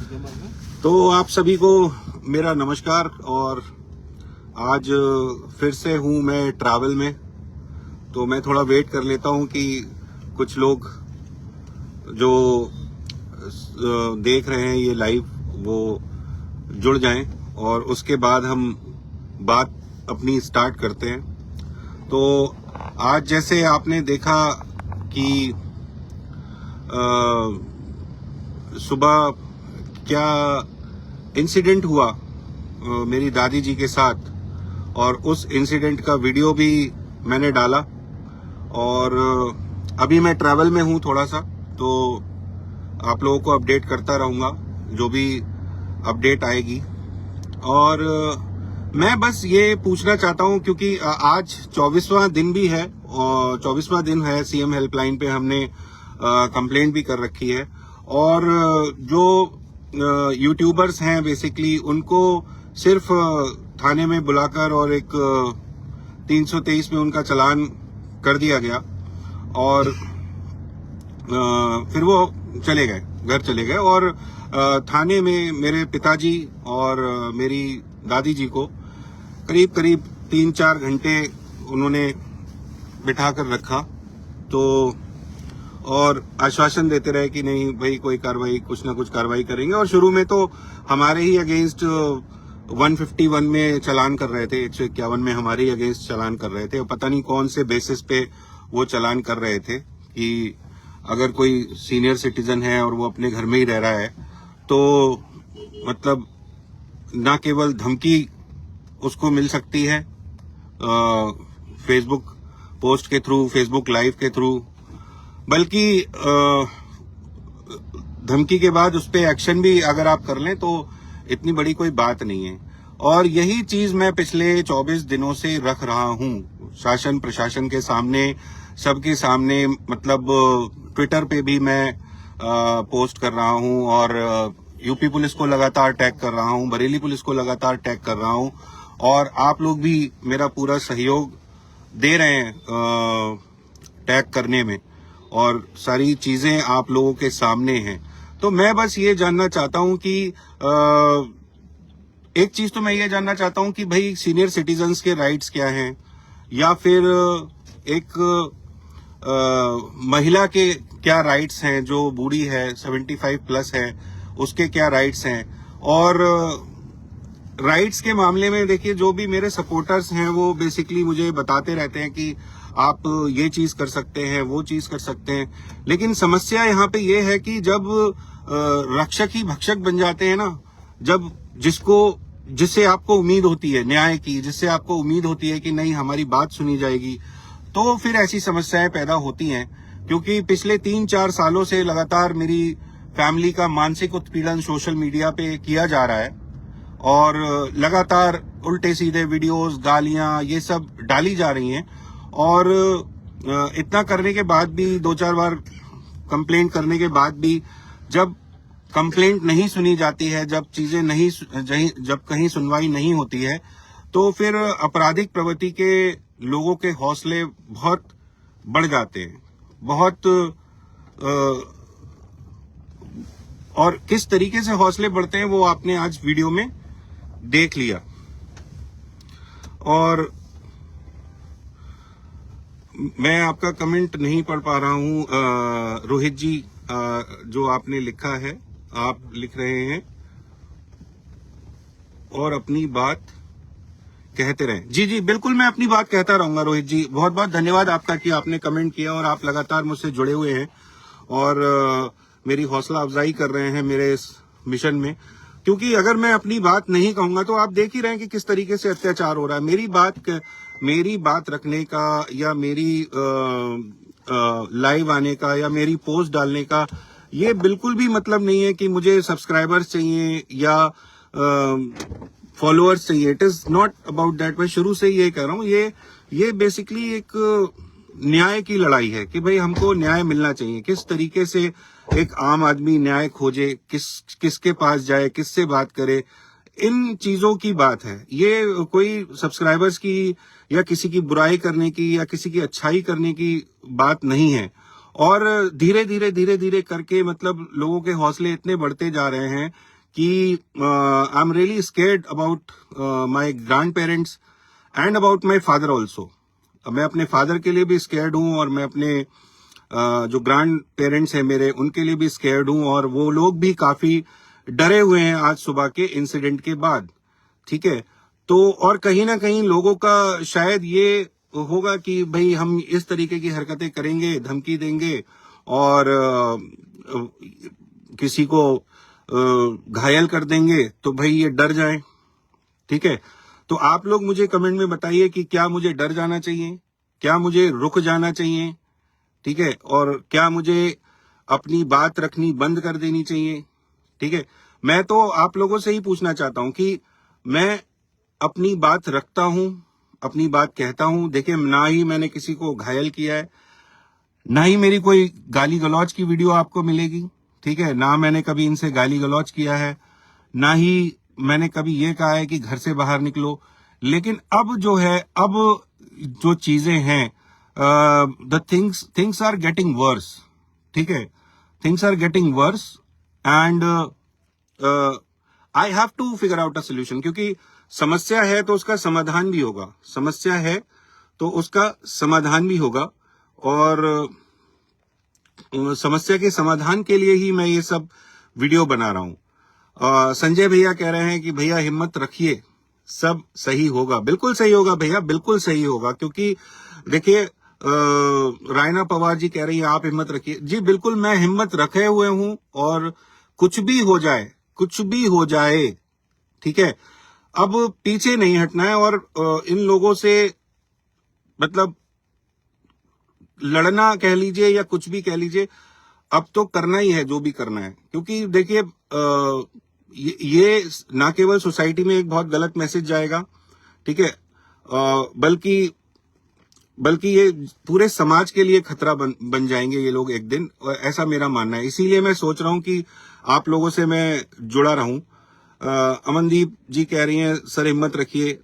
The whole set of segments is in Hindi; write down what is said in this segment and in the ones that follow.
तो आप सभी को मेरा नमस्कार। और आज फिर से हूँ मैं ट्रैवल में, तो मैं थोड़ा वेट कर लेता हूँ कि कुछ लोग जो देख रहे हैं ये लाइव वो जुड़ जाएं और उसके बाद हम बात अपनी स्टार्ट करते हैं। तो आज जैसे आपने देखा कि सुबह क्या इंसिडेंट हुआ मेरी दादी जी के साथ, और उस इंसिडेंट का वीडियो भी मैंने डाला। और अभी मैं ट्रैवल में हूँ थोड़ा सा, तो आप लोगों को अपडेट करता रहूँगा जो भी अपडेट आएगी। और मैं बस ये पूछना चाहता हूँ क्योंकि आज 24वां दिन भी है, और 24वां दिन है सीएम हेल्पलाइन पे हमने कंप्लेंट भी कर रखी है। और जो यूट्यूबर्स हैं बेसिकली उनको सिर्फ थाने में बुलाकर और एक 323 में उनका चालान कर दिया गया, और फिर वो चले गए, घर चले गए। और थाने में मेरे पिताजी और मेरी दादी जी को करीब करीब 3-4 घंटे उन्होंने बिठा कर रखा, तो और आश्वासन देते रहे कि नहीं भाई कोई कार्रवाई, कुछ ना कुछ कार्रवाई करेंगे। और शुरू में तो हमारे ही अगेंस्ट 151 में चालान कर रहे थे, 151 में हमारे ही अगेंस्ट चालान कर रहे थे। पता नहीं कौन से बेसिस पे वो चालान कर रहे थे कि अगर कोई सीनियर सिटीजन है और वो अपने घर में ही रह रहा है तो मतलब ना केवल धमकी उसको मिल सकती है फेसबुक पोस्ट के थ्रू, फेसबुक लाइव के थ्रू, बल्कि धमकी के बाद उस पर एक्शन भी अगर आप कर लें तो इतनी बड़ी कोई बात नहीं है। और यही चीज मैं पिछले 24 दिनों से रख रहा हूं शासन प्रशासन के सामने, सबके सामने। मतलब ट्विटर पे भी मैं पोस्ट कर रहा हूं, और यूपी पुलिस को लगातार टैग कर रहा हूं, बरेली पुलिस को लगातार टैग कर रहा हूं, और आप लोग भी मेरा पूरा सहयोग दे रहे हैं टैग करने में, और सारी चीजें आप लोगों के सामने हैं। तो मैं बस ये जानना चाहता हूं कि एक चीज तो मैं ये जानना चाहता हूं कि भाई सीनियर सिटीजन्स के राइट्स क्या हैं, या फिर एक महिला के क्या राइट्स हैं, जो बूढ़ी है 75 प्लस है उसके क्या राइट्स हैं। और राइट्स के मामले में देखिए, जो भी मेरे सपोर्टर्स हैं वो बेसिकली मुझे बताते रहते हैं कि आप ये चीज कर सकते हैं, वो चीज कर सकते हैं। लेकिन समस्या यहाँ पे ये है कि जब रक्षक ही भक्षक बन जाते हैं ना, जब जिससे आपको उम्मीद होती है न्याय की, जिससे आपको उम्मीद होती है कि नहीं हमारी बात सुनी जाएगी, तो फिर ऐसी समस्याएं पैदा होती हैं। क्योंकि पिछले 3-4 सालों से लगातार मेरी फैमिली का मानसिक उत्पीड़न सोशल मीडिया पे किया जा रहा है, और लगातार उल्टे सीधे वीडियोस, गालियां, ये सब डाली जा रही हैं। और इतना करने के बाद भी, 2-4 बार कंप्लेंट करने के बाद भी, जब कंप्लेंट नहीं सुनी जाती है, जब चीजें नहीं, जब कहीं सुनवाई नहीं होती है, तो फिर आपराधिक प्रवृत्ति के लोगों के हौसले बहुत बढ़ जाते हैं, बहुत। और किस तरीके से हौसले बढ़ते हैं वो आपने आज वीडियो में देख लिया। और मैं आपका कमेंट नहीं पढ़ पा रहा हूं, रोहित जी, जो आपने लिखा है, आप लिख रहे हैं और अपनी बात कहते रहें। जी जी बिल्कुल, मैं अपनी बात कहता रहूंगा रोहित जी। बहुत बहुत धन्यवाद आपका कि आपने कमेंट किया और आप लगातार मुझसे जुड़े हुए हैं और मेरी हौसला अफजाई कर रहे हैं मेरे इस मिशन में। क्योंकि अगर मैं अपनी बात नहीं कहूंगा तो आप देख ही रहे हैं कि किस तरीके से अत्याचार हो रहा है। मेरी बात रखने का, या मेरी लाइव आने का, या मेरी पोस्ट डालने का ये बिल्कुल भी मतलब नहीं है कि मुझे सब्सक्राइबर्स चाहिए या फॉलोअर्स चाहिए। It is not about that. मैं शुरू से ये कह रहा हूँ, ये बेसिकली एक न्याय की लड़ाई है कि भाई हमको न्याय मिलना चाहिए। किस तरीके से एक आम आदमी न्याय खोजे, किसके पास जाए, किससे बात करे, इन चीजों की बात है। ये कोई सब्सक्राइबर्स की या किसी की बुराई करने की या किसी की अच्छाई करने की बात नहीं है। और धीरे धीरे करके मतलब लोगों के हौसले इतने बढ़ते जा रहे हैं कि I am really scared about my grand parents and about my father also. मैं अपने फादर के लिए भी स्केर्ड हूं और मैं अपने जो ग्रैंड पेरेंट्स हैं मेरे, उनके लिए भी स्केर्ड हूं, और वो लोग भी काफी डरे हुए हैं आज सुबह के इंसिडेंट के बाद। ठीक है, तो और कहीं ना कहीं लोगों का शायद ये होगा कि भाई हम इस तरीके की हरकतें करेंगे, धमकी देंगे और किसी को घायल कर देंगे तो भाई ये डर जाए। ठीक है, तो आप लोग मुझे कमेंट में बताइए कि क्या मुझे डर जाना चाहिए, क्या मुझे रुक जाना चाहिए, ठीक है, और क्या मुझे अपनी बात रखनी बंद कर देनी चाहिए। ठीक है, मैं तो आप लोगों से ही पूछना चाहता हूं कि मैं अपनी बात रखता हूं, अपनी बात कहता हूं। देखिए, ना ही मैंने किसी को घायल किया है, ना ही मेरी कोई गाली गलौज की वीडियो आपको मिलेगी। ठीक है, ना मैंने कभी इनसे गाली गलौज किया है, ना ही मैंने कभी ये कहा है कि घर से बाहर निकलो। लेकिन अब जो है, अब जो चीजें हैं, the things are getting worse. ठीक है, things are getting worse and I have to figure out a solution, क्योंकि समस्या है तो उसका समाधान भी होगा, समस्या है तो उसका समाधान भी होगा, और समस्या के समाधान के लिए ही मैं ये सब वीडियो बना रहा हूं। संजय भैया कह रहे हैं कि भैया हिम्मत रखिए, सब सही होगा। बिल्कुल सही होगा भैया, बिल्कुल सही होगा, क्योंकि देखिए रायना पवार जी कह रही है आप हिम्मत रखिए। जी बिल्कुल, मैं हिम्मत रखे हुए हूं, और कुछ भी हो जाए, कुछ भी हो जाए, ठीक है, अब पीछे नहीं हटना है, और इन लोगों से मतलब लड़ना कह लीजिए या कुछ भी कह लीजिए, अब तो करना ही है जो भी करना है। क्योंकि देखिए ये ना केवल सोसाइटी में एक बहुत गलत मैसेज जाएगा, ठीक है, बल्कि ये पूरे समाज के लिए खतरा बन जाएंगे ये लोग एक दिन, ऐसा मेरा मानना है। इसीलिए मैं सोच रहा हूं कि आप लोगों से मैं जुड़ा रहूं। अमनदीप जी कह रही हैं सर हिम्मत रखिए।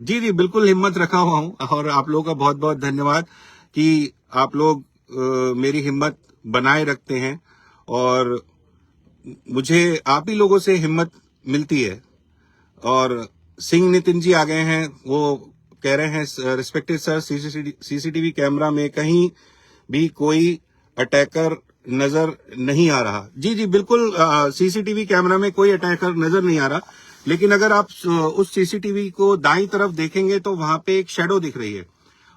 जी जी बिल्कुल हिम्मत रखा हुआ हूं, और आप लोगों का बहुत बहुत धन्यवाद कि आप लोग मेरी हिम्मत बनाए रखते हैं, और मुझे आप ही लोगों से हिम्मत मिलती है। और सिंह नितिन जी आ गए हैं, वो कह रहे हैं रिस्पेक्टेड सर, सीसीटीवी कैमरा में कहीं भी कोई अटैकर नजर नहीं आ रहा। जी जी बिल्कुल, सीसीटीवी कैमरा में कोई अटैकर नजर नहीं आ रहा, लेकिन अगर आप उस सीसीटीवी को दाईं तरफ देखेंगे तो वहां पे एक शैडो दिख रही है,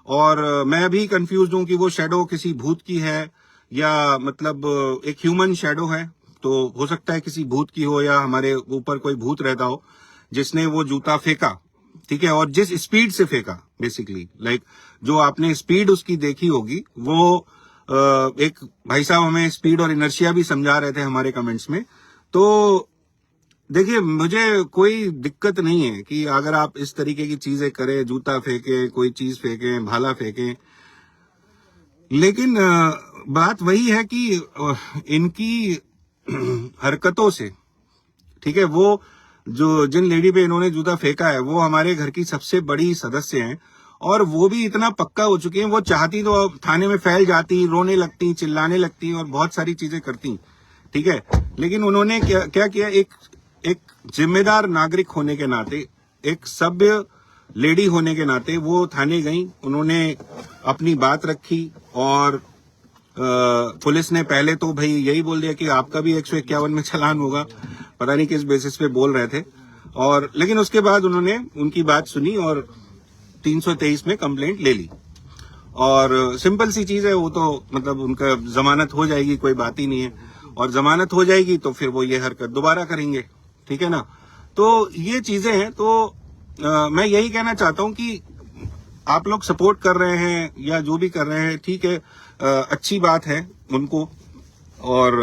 और मैं भी कंफ्यूज हूं कि वो शैडो किसी भूत की है या मतलब एक ह्यूमन शैडो है। तो हो सकता है किसी भूत की हो, या हमारे ऊपर कोई भूत रहता हो जिसने वो जूता फेंका, ठीक है, और जिस स्पीड से फेंका, बेसिकली लाइक जो आपने स्पीड उसकी देखी होगी, वो एक भाई साहब हमें स्पीड और इनर्शिया भी समझा रहे थे हमारे कमेंट्स में। तो देखिए, मुझे कोई दिक्कत नहीं है कि अगर आप इस तरीके की चीजें करें, जूता फेंके, कोई चीज फेंके, भाला फेंके, लेकिन बात वही है कि इनकी हरकतों से, ठीक है, वो जो जिन लेडी पे इन्होंने जूता फेंका है वो हमारे घर की सबसे बड़ी सदस्य हैं, और वो भी इतना पक्का हो चुकी हैं, वो चाहती तो थाने में फैल जाती, रोने लगती, चिल्लाने लगती और बहुत सारी चीजें करती, ठीक है, लेकिन उन्होंने क्या किया, एक जिम्मेदार नागरिक होने के नाते, एक सभ्य लेडी होने के नाते वो थाने गई, उन्होंने अपनी बात रखी, और पुलिस ने पहले तो भाई यही बोल दिया कि आपका भी 151 में चालान होगा, पता नहीं किस बेसिस पे बोल रहे थे, और लेकिन उसके बाद उन्होंने उनकी बात सुनी और 323 में कंप्लेंट ले ली, और सिंपल सी चीज है वो, तो मतलब उनका जमानत हो जाएगी, कोई बात ही नहीं है, और जमानत हो जाएगी तो फिर वो ये हरकत दोबारा करेंगे, ठीक है ना। तो ये चीजें हैं, तो मैं यही कहना चाहता हूं कि आप लोग सपोर्ट कर रहे हैं या जो भी कर रहे हैं, ठीक है, अच्छी बात है उनको, और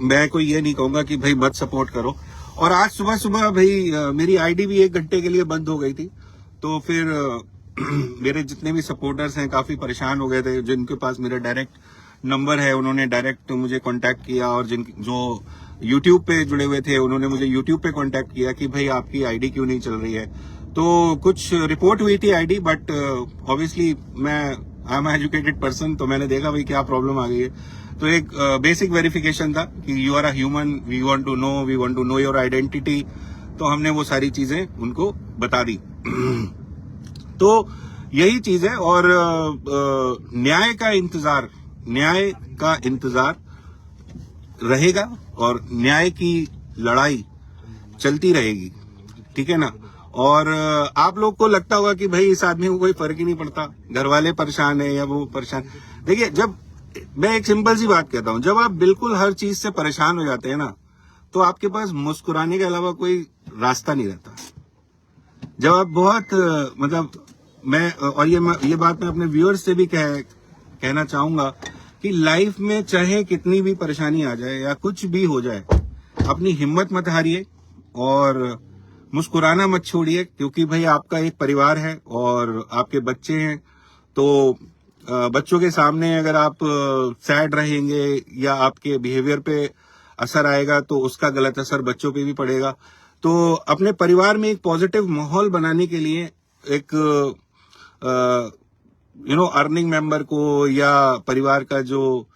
मैं कोई ये नहीं कहूंगा कि भाई मत सपोर्ट करो। और आज सुबह सुबह भाई मेरी आईडी भी 1 घंटे के लिए बंद हो गई थी, तो फिर मेरे जितने भी सपोर्टर्स हैं काफी परेशान हो गए थे, जिनके पास मेरा डायरेक्ट नंबर है उन्होंने डायरेक्ट मुझे कांटेक्ट किया, और जो यूट्यूब पे जुड़े हुए थे उन्होंने मुझे यूट्यूब पे कांटेक्ट किया कि भाई आपकी आईडी क्यों नहीं चल रही है। तो कुछ रिपोर्ट हुई थी आईडी, बट ऑब्वियसली मैं आई एम एजुकेटेड पर्सन, तो मैंने देखा भाई क्या प्रॉब्लम आ गई है, तो एक बेसिक वेरिफिकेशन था कि you are a human, we want to know your identity. तो हमने वो सारी चीजें उनको बता दी। तो यही चीज है। और न्याय का इंतजार रहेगा और न्याय की लड़ाई चलती रहेगी, ठीक है ना। और आप लोग को लगता होगा कि भाई इस आदमी को कोई फर्क ही नहीं पड़ता, घर वाले परेशान है या वो परेशान। देखिए, जब मैं एक सिंपल सी बात कहता हूं, जब आप बिल्कुल हर चीज से परेशान हो जाते हैं ना, तो आपके पास मुस्कुराने के अलावा कोई रास्ता नहीं रहता। जब आप बहुत मतलब मैं और ये बात मैं अपने व्यूअर्स से भी कहना चाहूंगा कि लाइफ में चाहे कितनी भी परेशानी आ जाए या कुछ भी हो जाए, अपनी हिम्मत मत हारिए और मुस्कुराना मत छोड़िए, क्योंकि भाई आपका एक परिवार है और आपके बच्चे हैं। तो बच्चों के सामने अगर आप सैड रहेंगे या आपके बिहेवियर पे असर आएगा तो उसका गलत असर बच्चों पे भी पड़ेगा। तो अपने परिवार में एक पॉजिटिव माहौल बनाने के लिए एक अर्निंग मेंबर को या परिवार का जो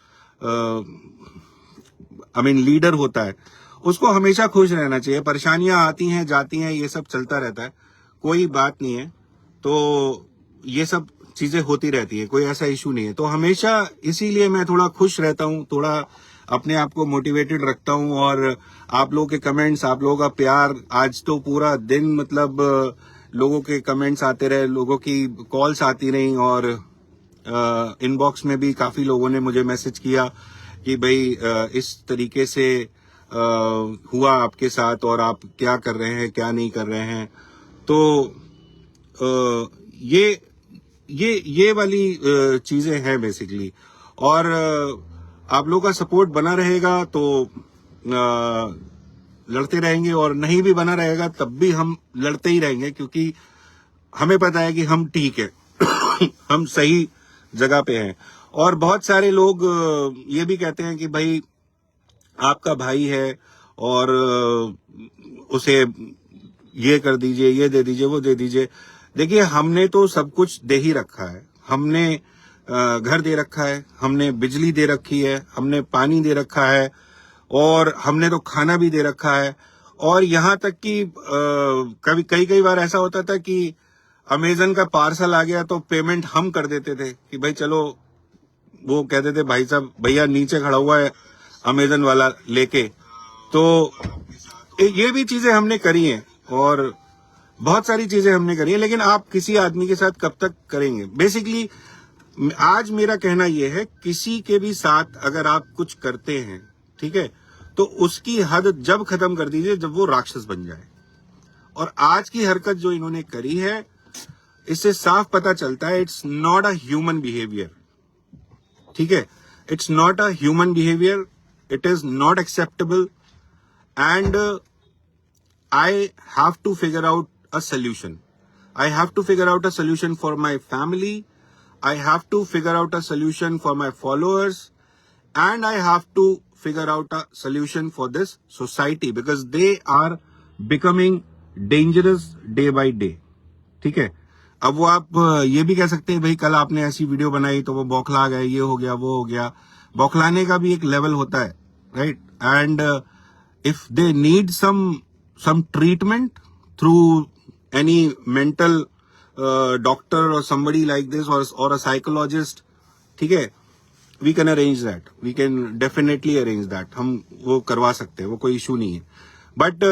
लीडर होता है, उसको हमेशा खुश रहना चाहिए। परेशानियां आती हैं जाती हैं, ये सब चलता रहता है, कोई बात नहीं है। तो ये सब चीजें होती रहती है, कोई ऐसा इशू नहीं है। तो हमेशा इसीलिए मैं थोड़ा खुश रहता हूँ, थोड़ा अपने आप को मोटिवेटेड रखता हूँ। और आप लोगों के कमेंट्स, आप लोगों का प्यार, आज तो पूरा दिन मतलब लोगों के कमेंट्स आते रहे, लोगों की कॉल्स आती रही और इनबॉक्स में भी काफी लोगों ने मुझे मैसेज किया कि भाई इस तरीके से हुआ आपके साथ और आप क्या कर रहे हैं, क्या नहीं कर रहे हैं। तो ये वाली चीजें हैं बेसिकली। और आप लोगों का सपोर्ट बना रहेगा तो लड़ते रहेंगे, और नहीं भी बना रहेगा तब भी हम लड़ते ही रहेंगे, क्योंकि हमें पता है कि हम ठीक है। हम सही जगह पे हैं। और बहुत सारे लोग ये भी कहते हैं कि भाई आपका भाई है और उसे ये कर दीजिए, ये दे दीजिए, वो दे दीजिए। देखिए, हमने तो सब कुछ दे ही रखा है। हमने घर दे रखा है, हमने बिजली दे रखी है, हमने पानी दे रखा है, और हमने तो खाना भी दे रखा है। और यहाँ तक कि कई बार ऐसा होता था कि अमेजन का पार्सल आ गया तो पेमेंट हम कर देते थे कि भाई चलो, वो कहते थे भाई साहब, भैया नीचे खड़ा हुआ है अमेजन वाला लेके। तो ये भी चीजें हमने करी हैं और बहुत सारी चीजें हमने करी हैं, लेकिन आप किसी आदमी के साथ कब तक करेंगे? बेसिकली आज मेरा कहना यह है, किसी के भी साथ अगर आप कुछ करते हैं, ठीक है, तो उसकी हद जब खत्म कर दीजिए जब वो राक्षस बन जाए। और आज की हरकत जो इन्होंने करी है, इससे साफ पता चलता है it's not a human behaviour. ठीक है, it's not a human behaviour, it is not acceptable, and I have to figure out a solution. I have to figure out a solution for my family. I have to figure out a solution for my followers, and I have to figure out a solution for this society because they are becoming dangerous day by day. ठीक है, अब वो आप ये भी कह सकते हैं भाई कल आपने ऐसी वीडियो बनाई तो वो बौखला गए, ये हो गया, वो हो गया। बौखलाने का भी एक लेवल होता है, right? And if they need some treatment through any mental doctor or somebody like this or a psychologist, ठीक है, we can arrange that, we can definitely arrange that, हम वो करवा सकते हैं, वो कोई इशू नहीं है। but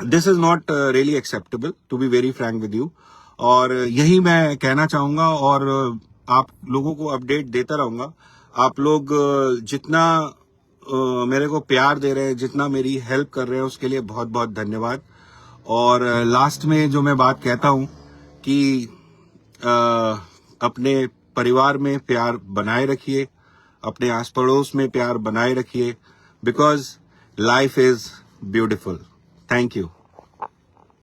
this is not really acceptable, to be very frank with you। और यही मैं कहना चाहूंगा और आप लोगों को अपडेट देता रहूंगा। आप लोग जितना मेरे को प्यार दे रहे हैं, जितना मेरी हेल्प कर रहे हैं, उसके लिए बहुत बहुत धन्यवाद। और लास्ट में जो मैं बात कहता हूं कि अपने परिवार में प्यार बनाए रखिए, अपने आस पड़ोस में प्यार बनाए रखिए, because life is beautiful. Thank you.